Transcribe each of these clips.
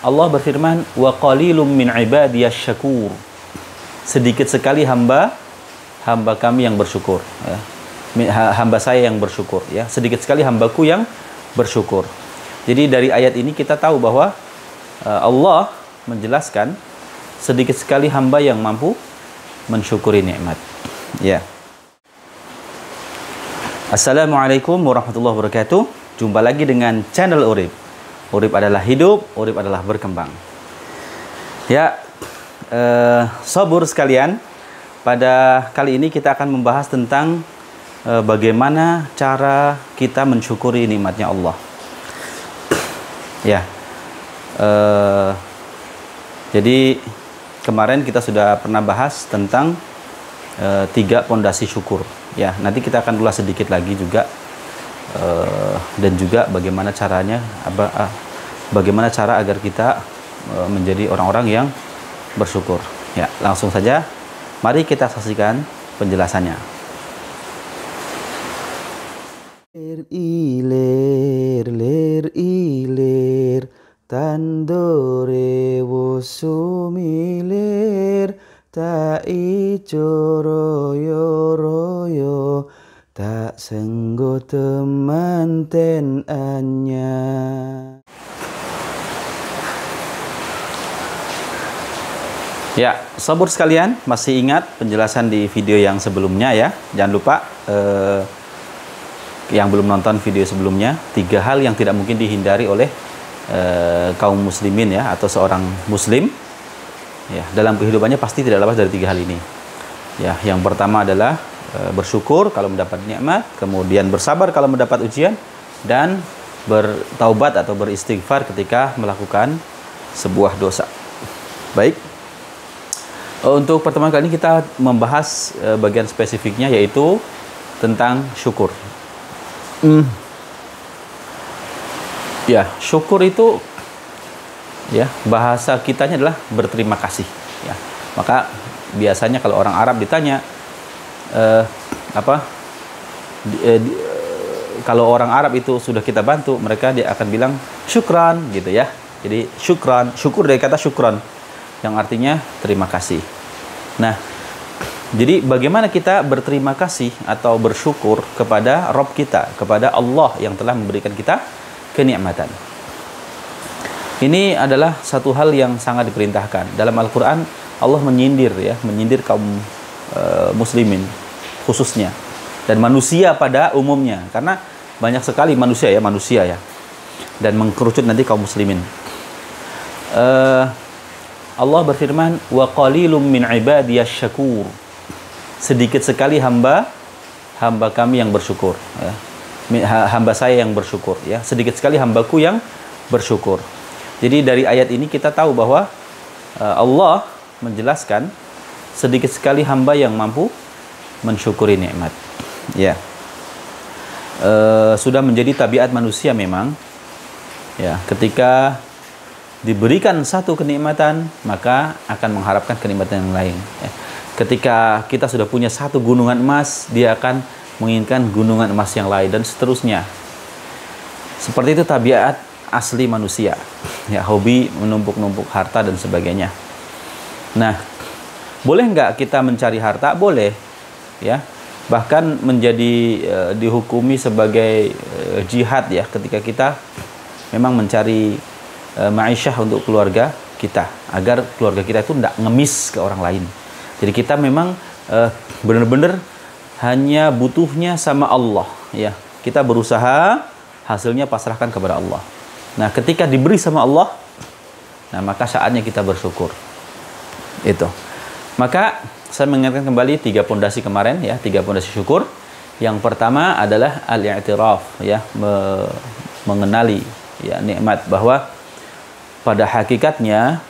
Allah berfirman, wa qalilum min ibadiyasy syakur. Sedikit sekali hamba kami yang bersyukur, ya. Hamba saya yang bersyukur, ya. Sedikit sekali hambaku yang bersyukur. Jadi dari ayat ini kita tahu bahwa Allah menjelaskan sedikit sekali hamba yang mampu mensyukuri nikmat. Ya. Assalamualaikum warahmatullahi wabarakatuh. Jumpa lagi dengan channel Urip. Urip adalah hidup, urip adalah berkembang. Ya, sobur sekalian, pada kali ini kita akan membahas tentang bagaimana cara kita mensyukuri nikmatnya Allah. Ya, jadi kemarin kita sudah pernah bahas tentang 3 pondasi syukur. Ya, nanti kita akan ulas sedikit lagi juga. Dan juga bagaimana caranya, bagaimana cara agar kita menjadi orang-orang yang bersyukur. Ya, langsung saja mari kita saksikan penjelasannya. Lir ilir tandore wosumilir ta ijo royo tak senggo temanten anya. Ya, sobur sekalian, masih ingat penjelasan di video yang sebelumnya ya? Jangan lupa yang belum nonton video sebelumnya, 3 hal yang tidak mungkin dihindari oleh kaum muslimin ya, atau seorang muslim ya, dalam kehidupannya pasti tidak lepas dari 3 hal ini. Ya, yang pertama adalah bersyukur kalau mendapat nikmat, kemudian bersabar kalau mendapat ujian, dan bertaubat atau beristighfar ketika melakukan sebuah dosa. Baik, untuk pertemuan kali ini kita membahas bagian spesifiknya, yaitu tentang syukur. Ya, syukur itu ya bahasa kitanya adalah berterima kasih. Ya, maka biasanya kalau orang Arab ditanya kalau orang Arab itu sudah kita bantu, mereka dia akan bilang syukran gitu ya. Jadi syukran, syukur dari kata syukran yang artinya terima kasih. Nah, jadi bagaimana kita berterima kasih atau bersyukur kepada Rabb kita, kepada Allah yang telah memberikan kita kenikmatan. Ini adalah satu hal yang sangat diperintahkan. Dalam Al-Quran Allah menyindir kaum muslimin khususnya, dan manusia pada umumnya, karena banyak sekali manusia ya, dan mengkerucut nanti kaum muslimin. Allah berfirman, wa qalilum min ibadiyasy syakur. Sedikit sekali hamba kami yang bersyukur, ya. Hamba saya yang bersyukur, ya. Sedikit sekali hambaku yang bersyukur. Jadi dari ayat ini kita tahu bahwa Allah menjelaskan sedikit sekali hamba yang mampu mensyukuri nikmat. Ya, sudah menjadi tabiat manusia memang. Ya, ketika diberikan satu kenikmatan, maka akan mengharapkan kenikmatan yang lain. Ya. Ketika kita sudah punya satu gunungan emas, dia akan menginginkan gunungan emas yang lain, dan seterusnya. Seperti itu tabiat asli manusia. Ya, hobi menumpuk-numpuk harta dan sebagainya. Nah, boleh nggak kita mencari harta? Boleh, ya. Bahkan menjadi dihukumi sebagai jihad ya, ketika kita memang mencari ma'isyah untuk keluarga kita, agar keluarga kita itu tidak ngemis ke orang lain. Jadi kita memang benar-benar hanya butuhnya sama Allah, ya. Kita berusaha, hasilnya pasrahkan kepada Allah. Nah, ketika diberi sama Allah, nah maka saatnya kita bersyukur. Itu. Maka saya mengingatkan kembali 3 pondasi kemarin ya, 3 pondasi syukur. Yang pertama adalah al-i'tiraf ya, mengenali ya nikmat, bahwa pada hakikatnya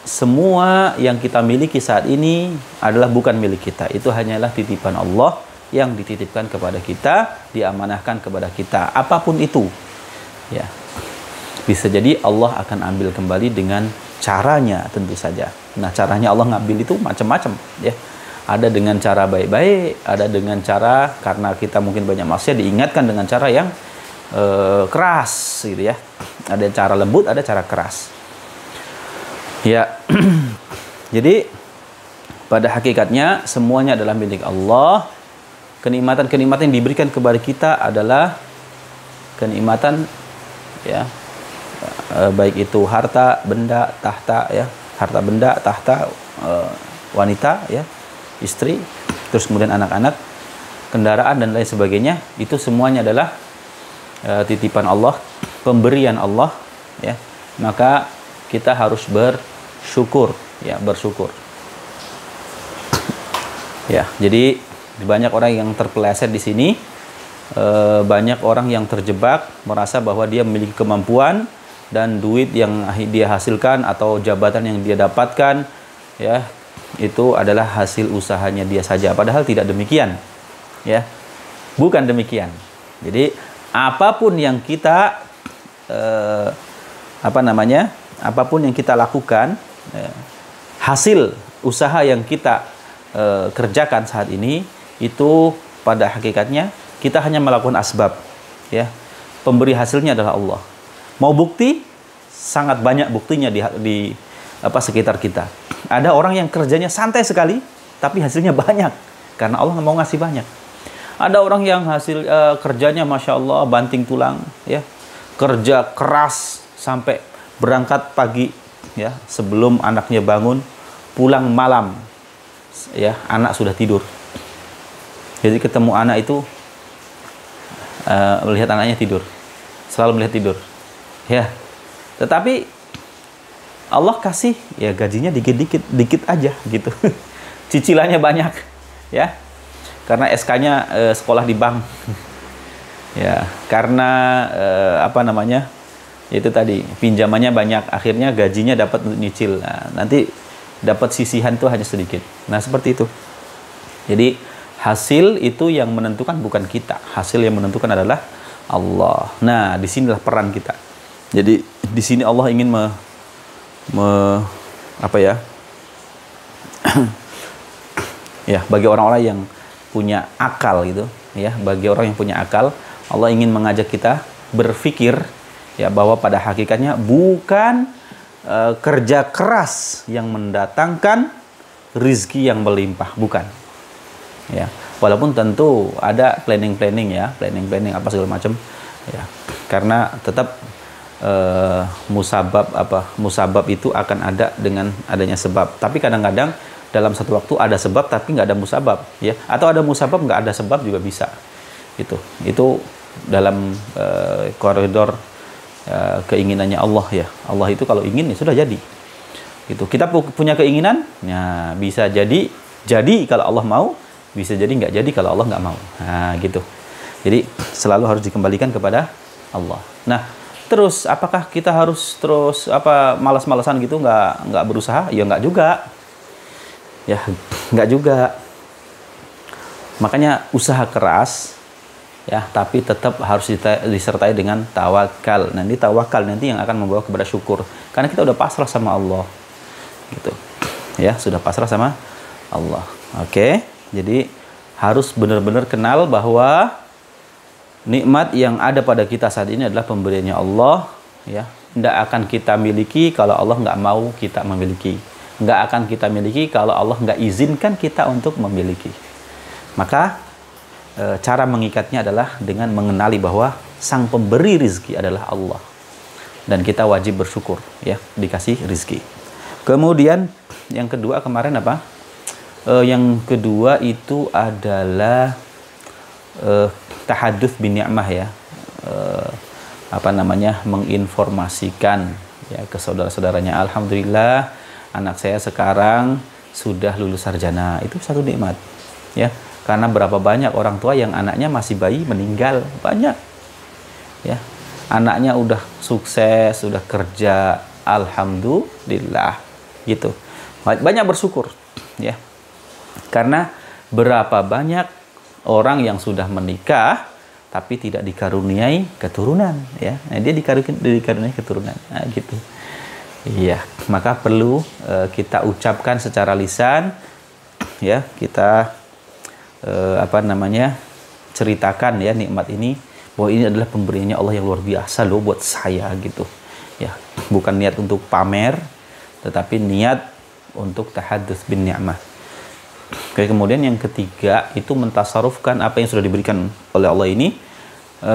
semua yang kita miliki saat ini adalah bukan milik kita. Itu hanyalah titipan Allah yang dititipkan kepada kita, diamanahkan kepada kita. Apapun itu. Ya. Bisa jadi Allah akan ambil kembali dengan caranya tentu saja. Nah, caranya Allah ngambil itu macam-macam ya. Ada dengan cara baik-baik, ada dengan cara karena kita mungkin banyak maksiat diingatkan dengan cara yang keras gitu ya. Ada cara lembut, ada cara keras. Ya. Jadi pada hakikatnya semuanya adalah milik Allah. Kenikmatan-kenikmatan yang diberikan kepada kita adalah kenikmatan, ya, baik itu harta, benda, tahta, ya, harta, benda, tahta, wanita, ya, istri, terus kemudian anak-anak, kendaraan dan lain sebagainya. Itu semuanya adalah titipan Allah, pemberian Allah, ya. Maka kita harus bersyukur, ya, bersyukur. Ya, jadi banyak orang yang terpeleset di sini, banyak orang yang terjebak merasa bahwa dia memiliki kemampuan dan duit yang dia hasilkan atau jabatan yang dia dapatkan, ya, itu adalah hasil usahanya dia saja. Padahal tidak demikian, ya, bukan demikian. Jadi apapun yang kita apapun yang kita lakukan, hasil usaha yang kita kerjakan saat ini, itu pada hakikatnya kita hanya melakukan asbab, ya. Pemberi hasilnya adalah Allah. Mau bukti, sangat banyak buktinya di sekitar kita. Ada orang yang kerjanya santai sekali, tapi hasilnya banyak karena Allah mau ngasih banyak. Ada orang yang hasil kerjanya masya Allah banting tulang, ya, kerja keras sampai berangkat pagi, ya, sebelum anaknya bangun, pulang malam, ya, anak sudah tidur. Jadi ketemu anak itu melihat anaknya tidur, selalu melihat tidur, ya. Tetapi Allah kasih, ya, gajinya dikit aja gitu, cicilannya banyak, ya, karena SK-nya sekolah di bank, ya, karena itu tadi pinjamannya banyak, akhirnya gajinya dapat untuk nyicil. Nah, nanti dapat sisihan itu hanya sedikit. Nah, seperti itu. Jadi hasil itu yang menentukan bukan kita. Hasil yang menentukan adalah Allah. Nah, disinilah peran kita. Jadi di sini Allah ingin ya, bagi orang-orang yang punya akal gitu, ya, bagi orang yang punya akal, Allah ingin mengajak kita berpikir, ya, bahwa pada hakikatnya bukan kerja keras yang mendatangkan rizki yang melimpah, bukan. Ya, walaupun tentu ada planning apa segala macam, ya, karena tetap musabab itu akan ada dengan adanya sebab. Tapi kadang-kadang dalam satu waktu ada sebab tapi nggak ada musabab, ya, atau ada musabab nggak ada sebab juga bisa. Itu dalam koridor keinginannya Allah, ya. Allah itu kalau ingin, ya, sudah jadi. Kita punya keinginan, ya, bisa jadi kalau Allah mau, bisa jadi nggak jadi kalau Allah nggak mau. Nah, gitu. Jadi selalu harus dikembalikan kepada Allah. Nah, terus apakah kita harus terus malas-malasan gitu, nggak berusaha? Ya nggak juga. Ya nggak juga. Makanya usaha keras, ya, tapi tetap harus disertai dengan tawakal. Nanti tawakal yang akan membawa kepada syukur. Karena kita udah pasrah sama Allah. Gitu. Ya, sudah pasrah sama Allah. Oke. Jadi harus benar-benar kenal bahwa nikmat yang ada pada kita saat ini adalah pemberiannya Allah, ya. Tidak akan kita miliki kalau Allah nggak mau kita memiliki. Nggak akan kita miliki kalau Allah nggak izinkan kita untuk memiliki. Maka cara mengikatnya adalah dengan mengenali bahwa sang pemberi rizki adalah Allah. Dan kita wajib bersyukur, ya, dikasih rizki. Kemudian yang kedua kemarin apa? Yang kedua itu adalah tahadduts bin ni'mah, ya, menginformasikan, ya, ke saudara-saudaranya, alhamdulillah anak saya sekarang sudah lulus sarjana. Itu satu nikmat, ya, karena berapa banyak orang tua yang anaknya masih bayi meninggal, banyak, ya, anaknya udah sukses, sudah kerja, alhamdulillah, gitu. Banyak bersyukur, ya. Karena berapa banyak orang yang sudah menikah tapi tidak dikaruniai keturunan, ya. Nah, dia dikaruniai keturunan. Nah, gitu. Iya, maka perlu kita ucapkan secara lisan, ya, kita ceritakan, ya, nikmat ini, bahwa ini adalah pemberiannya Allah yang luar biasa loh buat saya, gitu. Ya, bukan niat untuk pamer, tetapi niat untuk tahadduts bin ni'mah. Oke, kemudian yang ketiga itu mentasarufkan apa yang sudah diberikan oleh Allah ini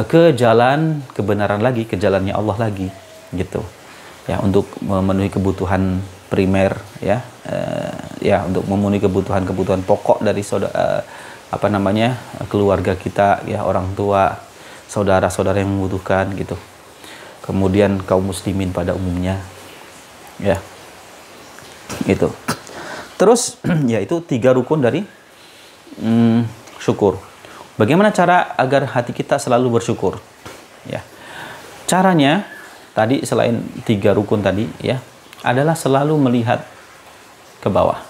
ke jalan kebenaran lagi, ke jalannya Allah lagi, gitu. Ya, untuk memenuhi kebutuhan primer, ya, ya, untuk memenuhi kebutuhan pokok dari keluarga kita, ya, orang tua, saudara-saudara yang membutuhkan, gitu. Kemudian kaum muslimin pada umumnya, ya, itu. Terus ya, itu 3 rukun dari syukur. Bagaimana cara agar hati kita selalu bersyukur? Ya, caranya tadi selain 3 rukun tadi, ya, adalah selalu melihat ke bawah.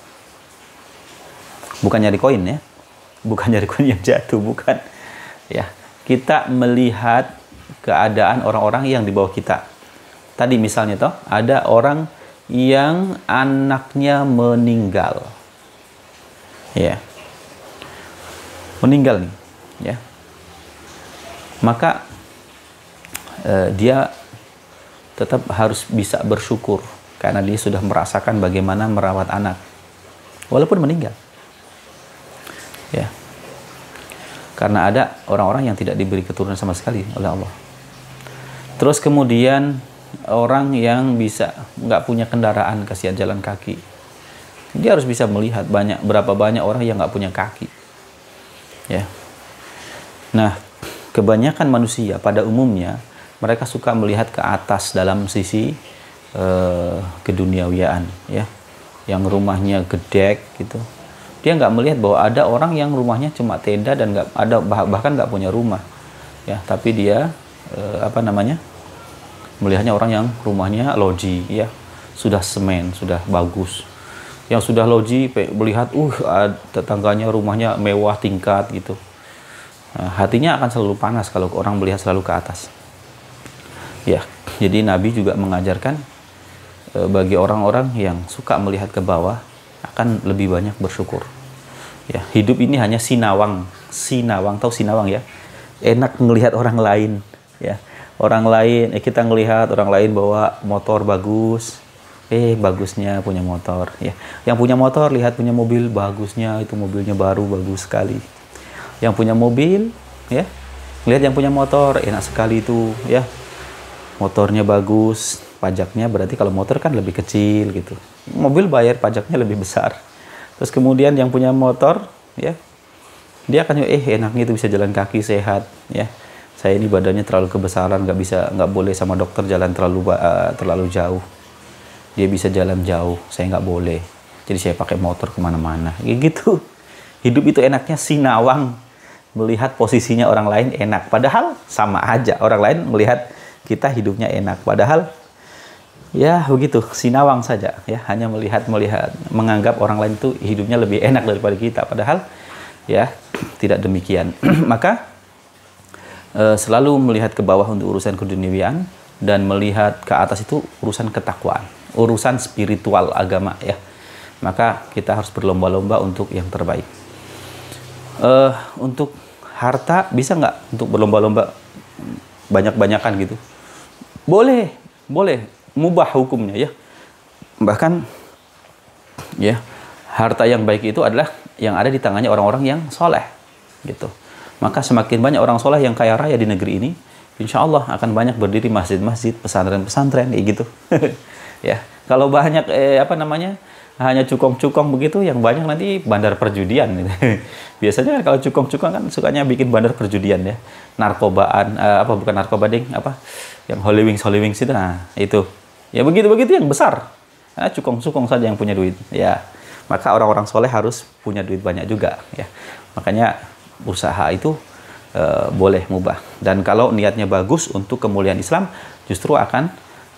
Bukan nyari koin, ya, bukan nyari koin yang jatuh, bukan. Ya, kita melihat keadaan orang-orang yang di bawah kita. Tadi misalnya toh ada orang yang anaknya meninggal, ya, meninggal nih, ya, maka dia tetap harus bisa bersyukur karena dia sudah merasakan bagaimana merawat anak walaupun meninggal, ya, karena ada orang-orang yang tidak diberi keturunan sama sekali oleh Allah. Terus kemudian orang yang bisa nggak punya kendaraan, kasihan jalan kaki, dia harus bisa melihat berapa banyak orang yang nggak punya kaki, ya. Nah, kebanyakan manusia pada umumnya mereka suka melihat ke atas dalam sisi keduniawiaan, ya, yang rumahnya gede gitu. Dia nggak melihat bahwa ada orang yang rumahnya cuma tenda dan nggak ada, bahkan nggak punya rumah, ya, tapi dia melihatnya orang yang rumahnya loji, ya, sudah semen, sudah bagus. Yang sudah loji melihat tetangganya rumahnya mewah tingkat gitu. Nah, hatinya akan selalu panas kalau orang melihat selalu ke atas. Ya, jadi Nabi juga mengajarkan bagi orang-orang yang suka melihat ke bawah akan lebih banyak bersyukur. Ya, hidup ini hanya sinawang, tahu sinawang, ya? Enak melihat orang lain, ya. Orang lain, kita ngelihat orang lain bawa motor bagus, bagusnya punya motor, ya. Yang punya motor lihat punya mobil, bagusnya itu mobilnya baru, bagus sekali. Yang punya mobil, ya, lihat yang punya motor, enak sekali itu, ya. Motornya bagus, pajaknya berarti kalau motor kan lebih kecil gitu. Mobil bayar pajaknya lebih besar. Terus kemudian yang punya motor, ya, dia akan enaknya itu bisa jalan kaki sehat, ya. Saya ini badannya terlalu kebesaran, nggak boleh sama dokter jalan terlalu jauh. Dia bisa jalan jauh, saya nggak boleh. Jadi saya pakai motor kemana-mana, gitu. Hidup itu enaknya sinawang, melihat posisinya orang lain enak. Padahal sama aja, orang lain melihat kita hidupnya enak. Padahal ya begitu, sinawang saja, ya, hanya melihat, menganggap orang lain itu hidupnya lebih enak daripada kita. Padahal ya tidak demikian. Maka selalu melihat ke bawah untuk urusan keduniawian dan melihat ke atas itu urusan ketakwaan, urusan spiritual agama, ya. Maka kita harus berlomba-lomba untuk yang terbaik. Untuk harta bisa nggak untuk berlomba-lomba banyak-banyakan gitu? Boleh, mubah hukumnya, ya. Bahkan ya, harta yang baik itu adalah yang ada di tangannya orang-orang yang soleh, gitu. Maka semakin banyak orang soleh yang kaya raya di negeri ini, insya Allah akan banyak berdiri masjid-masjid, pesantren-pesantren, gitu. Ya, kalau banyak hanya cukong-cukong begitu, yang banyak nanti bandar perjudian, gitu. Biasanya kalau cukong-cukong kan sukanya bikin bandar perjudian, ya, narkobaan, bukan narkoba ding, yang Holy Wings itu, nah itu, ya, begitu yang besar, nah, cukong-cukong saja yang punya duit, ya. Maka orang-orang soleh harus punya duit banyak juga, ya. Makanya usaha itu boleh mubah, dan kalau niatnya bagus untuk kemuliaan Islam justru akan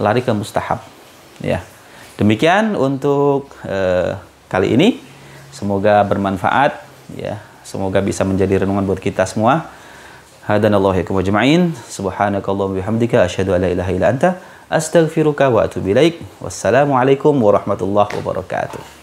lari ke mustahab, ya. Demikian untuk kali ini, semoga bermanfaat, ya, semoga bisa menjadi renungan buat kita semua. Hadanallahu yakum ajma'in, subhanakallahumma bihamdika asyhadu an la ilaha illa anta astaghfiruka wa atubu ilaik. Wassalamualaikum warahmatullahi wabarakatuh.